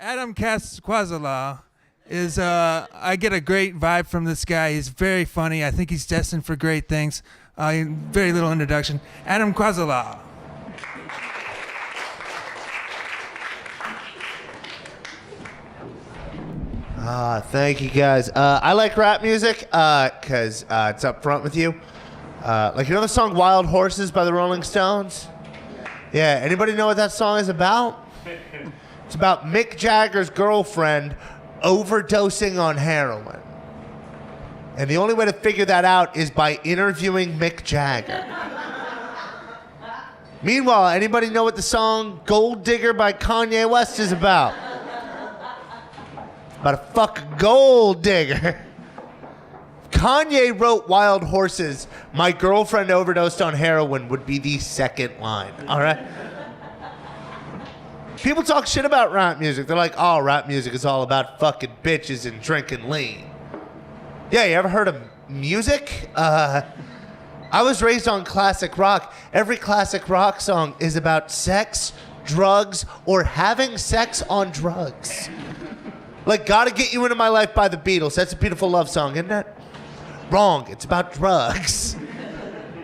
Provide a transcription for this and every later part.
Kweslow is, I get a great vibe from this guy. He's very funny. I think he's destined for great things. Very little introduction. Adam Kweslow. Thank you guys. I like rap music because it's up front with you. Like, you know the song Wild Horses by the Rolling Stones? Yeah, anybody know what that song is about? It's about Mick Jagger's girlfriend overdosing on heroin. And the only way to figure that out is by interviewing Mick Jagger. Meanwhile, anybody know what the song Gold Digger by Kanye West is about? About a fucking gold digger. Kanye wrote Wild Horses, my girlfriend overdosed on heroin would be the second line, all right? People talk shit about rap music. They're like, oh, rap music is all about fucking bitches and drinking lean. Yeah, you ever heard of music? I was raised on classic rock. Every classic rock song is about sex, drugs, or having sex on drugs. Like, Gotta Get You Into My Life by the Beatles. That's a beautiful love song, isn't it? Wrong, it's about drugs.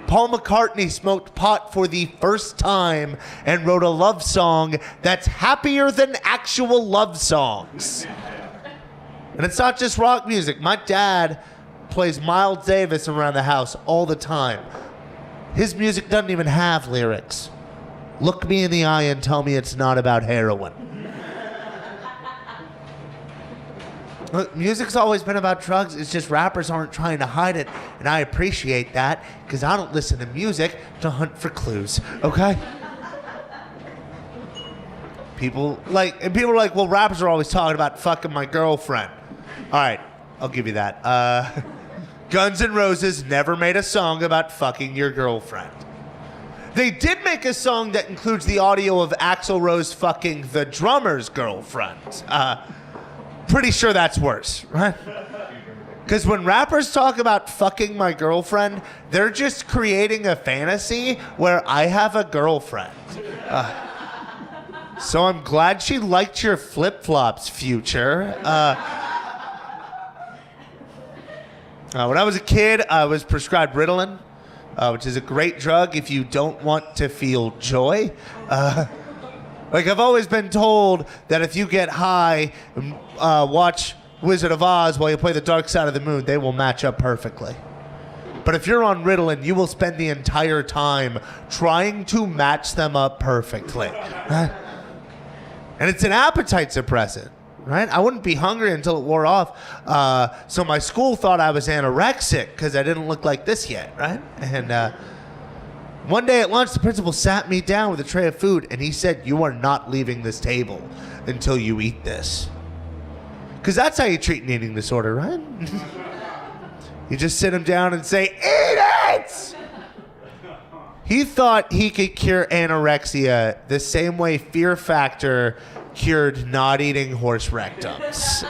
Paul McCartney smoked pot for the first time and wrote a love song that's happier than actual love songs. And it's not just rock music. My dad plays Miles Davis around the house all the time. His music doesn't even have lyrics. Look me in the eye and tell me it's not about heroin. Look, music's always been about drugs. It's just rappers aren't trying to hide it. And I appreciate that because I don't listen to music to hunt for clues, okay? People are like, well, rappers are always talking about fucking my girlfriend. All right, I'll give you that. Guns N' Roses never made a song about fucking your girlfriend. They did make a song that includes the audio of Axl Rose fucking the drummer's girlfriend. Pretty sure that's worse, right? Because when rappers talk about fucking my girlfriend, they're just creating a fantasy where I have a girlfriend. So I'm glad she liked your flip-flops, Future. When I was a kid, I was prescribed Ritalin, which is a great drug if you don't want to feel joy. Like, I've always been told that if you get high and watch Wizard of Oz while you play The Dark Side of the Moon, they will match up perfectly. But if you're on Ritalin, you will spend the entire time trying to match them up perfectly. And it's an appetite suppressant, right? I wouldn't be hungry until it wore off. So my school thought I was anorexic because I didn't look like this yet, right? And one day at lunch, the principal sat me down with a tray of food, and he said, you are not leaving this table until you eat this. Because that's how you treat an eating disorder, right? You just sit him down and say, eat it! He thought he could cure anorexia the same way Fear Factor cured not eating horse rectums.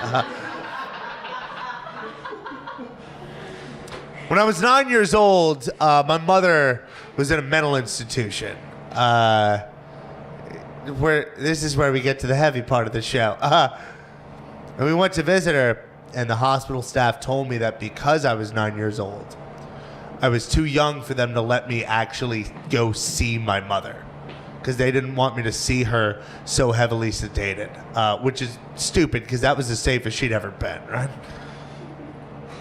When I was 9 years old, my mother was in a mental institution. This is where we get to the heavy part of the show. And we went to visit her, and the hospital staff told me that because I was 9 years old, I was too young for them to let me actually go see my mother, because they didn't want me to see her so heavily sedated, which is stupid because that was the safest she'd ever been, right?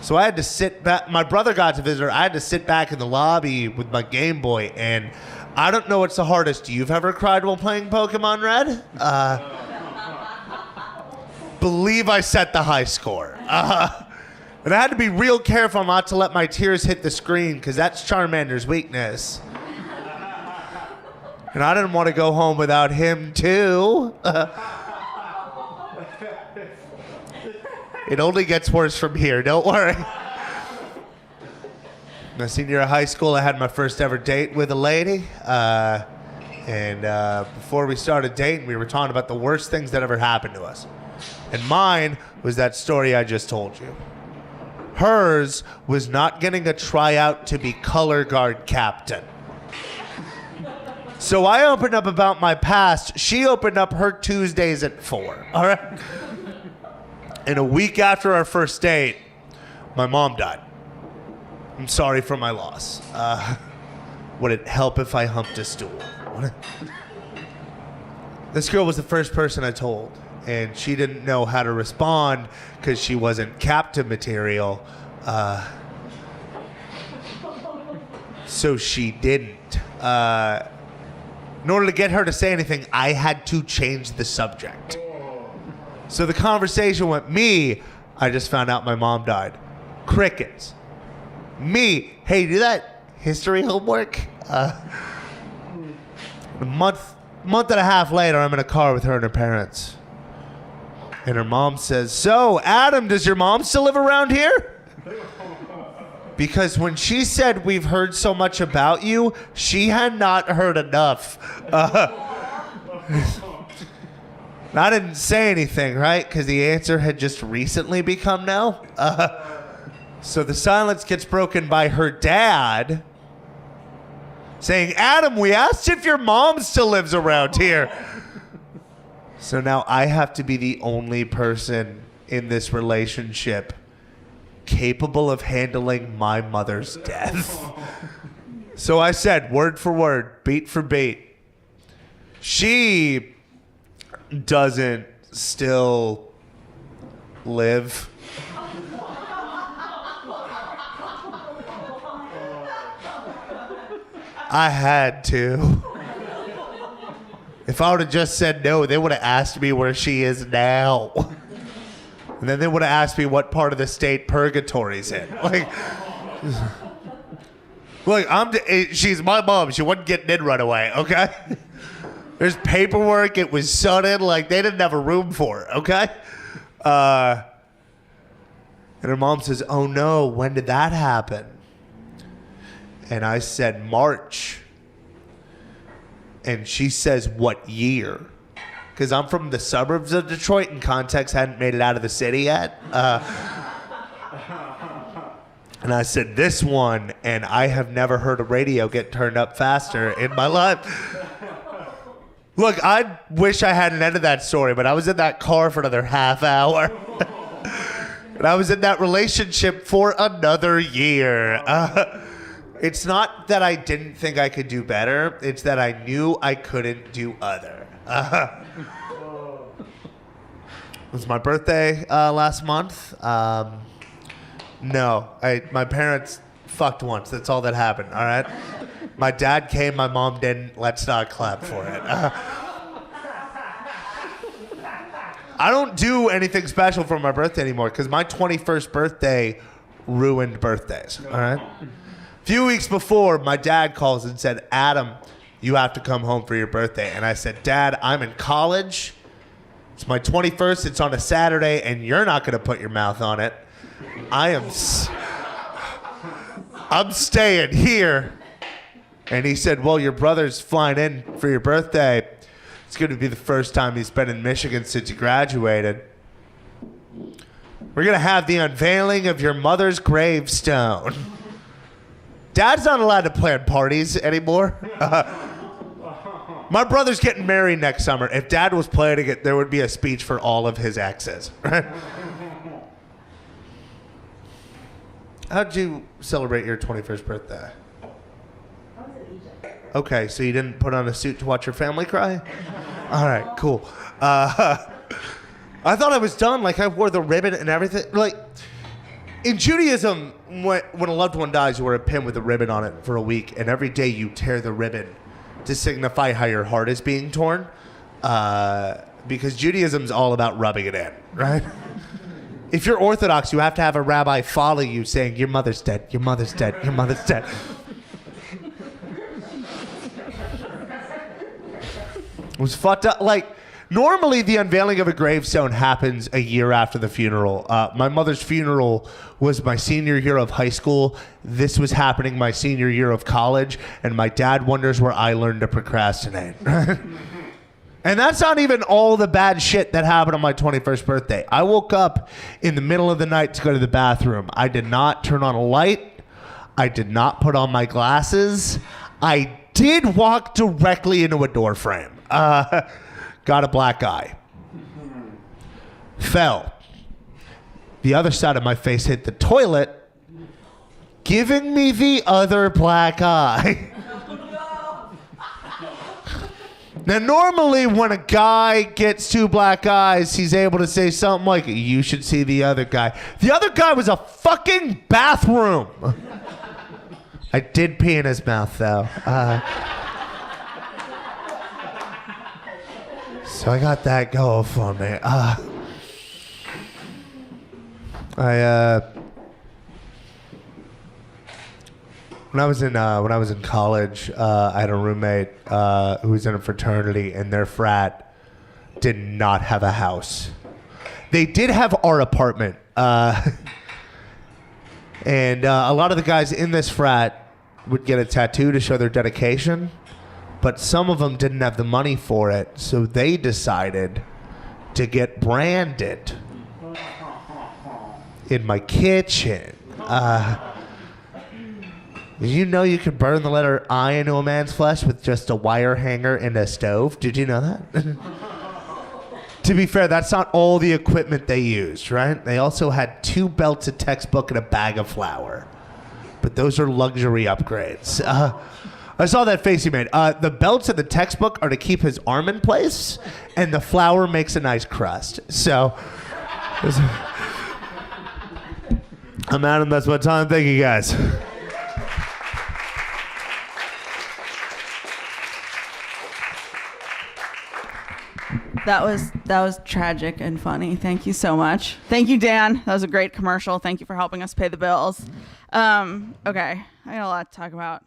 So I had to sit back. My brother got to visit her. I had to sit back in the lobby with my Game Boy, and I don't know what's the hardest you've ever cried while playing Pokemon Red. Believe I set the high score. But I had to be real careful not to let my tears hit the screen because that's Charmander's weakness. And I didn't want to go home without him, too. It only gets worse from here, don't worry. My senior year of high school, I had my first ever date with a lady. And before we started dating, we were talking about the worst things that ever happened to us. And mine was that story I just told you. Hers was not getting a tryout to be color guard captain. So I opened up about my past. She opened up her Tuesdays at 4. All right. And a week after our first date, my mom died. I'm sorry for my loss. Would it help if I humped a stool? This girl was the first person I told, and she didn't know how to respond because she wasn't captive material. So she didn't. In order to get her to say anything, I had to change the subject. So the conversation went, me, I just found out my mom died. Crickets. Me, hey, do that history homework? A month and a half later, I'm in a car with her and her parents. And her mom says, so, Adam, does your mom still live around here? Because when she said, we've heard so much about you, she had not heard enough. I didn't say anything, right? Because the answer had just recently become no. So the silence gets broken by her dad saying, Adam, we asked if your mom still lives around here. So now I have to be the only person in this relationship capable of handling my mother's death. So I said, word for word, beat for beat, she doesn't still live. I had to. If I would have just said no, they would have asked me where she is now. And then they would have asked me what part of the state purgatory's in. She's my mom. She wasn't getting in right away, okay? There's paperwork. It was sudden. They didn't have a room for it, okay? And her mom says, oh no, when did that happen? And I said, March. And she says, what year? Because I'm from the suburbs of Detroit and context hadn't made it out of the city yet. And I said, this one, and I have never heard a radio get turned up faster in my life. Look, I wish I hadn't ended that story, but I was in that car for another half hour. And I was in that relationship for another year. It's not that I didn't think I could do better. It's that I knew I couldn't do other. It was my birthday last month. No, my parents fucked once. That's all that happened, all right? My dad came, my mom didn't. Let's not clap for it. I don't do anything special for my birthday anymore because my 21st birthday ruined birthdays, all right? A few weeks before, my dad calls and said, Adam, you have to come home for your birthday. And I said, Dad, I'm in college. It's my 21st. It's on a Saturday, and you're not going to put your mouth on it. I'm staying here. And he said, well, your brother's flying in for your birthday. It's going to be the first time he's been in Michigan since he graduated. We're going to have the unveiling of your mother's gravestone. Dad's not allowed to plan parties anymore. My brother's getting married next summer. If Dad was planning it, there would be a speech for all of his exes. Right? How'd you celebrate your 21st birthday? I was in Egypt. Okay, so you didn't put on a suit to watch your family cry? All right, cool. I thought I was done. I wore the ribbon and everything. In Judaism, when a loved one dies, you wear a pin with a ribbon on it for a week, and every day you tear the ribbon to signify how your heart is being torn, because Judaism's all about rubbing it in, right? If you're Orthodox, you have to have a rabbi follow you saying, your mother's dead, your mother's dead, your mother's dead. It was fucked up. Normally, the unveiling of a gravestone happens a year after the funeral. My mother's funeral was my senior year of high school. This was happening my senior year of college, and my dad wonders where I learned to procrastinate. And that's not even all the bad shit that happened on my 21st birthday. I woke up in the middle of the night to go to the bathroom. I did not turn on a light. I did not put on my glasses. I did walk directly into a door frame. Got a black eye. Fell. The other side of my face hit the toilet, giving me the other black eye. Now, normally when a guy gets two black eyes, he's able to say something like, you should see the other guy. The other guy was a fucking bathroom. I did pee in his mouth, though. So I got that going for me. When I was in college, I had a roommate who was in a fraternity, and their frat did not have a house. They did have our apartment, and a lot of the guys in this frat would get a tattoo to show their dedication, but some of them didn't have the money for it, so they decided to get branded in my kitchen. Did you know you could burn the letter I into a man's flesh with just a wire hanger and a stove? Did you know that? To be fair, that's not all the equipment they used, right? They also had 2 belts, a textbook, and a bag of flour. But those are luxury upgrades. I saw that face you made. The belts and the textbook are to keep his arm in place, and the flour makes a nice crust. So, I'm Adam. That's my time. Thank you, guys. That was tragic and funny. Thank you so much. Thank you, Dan. That was a great commercial. Thank you for helping us pay the bills. Okay, I got a lot to talk about.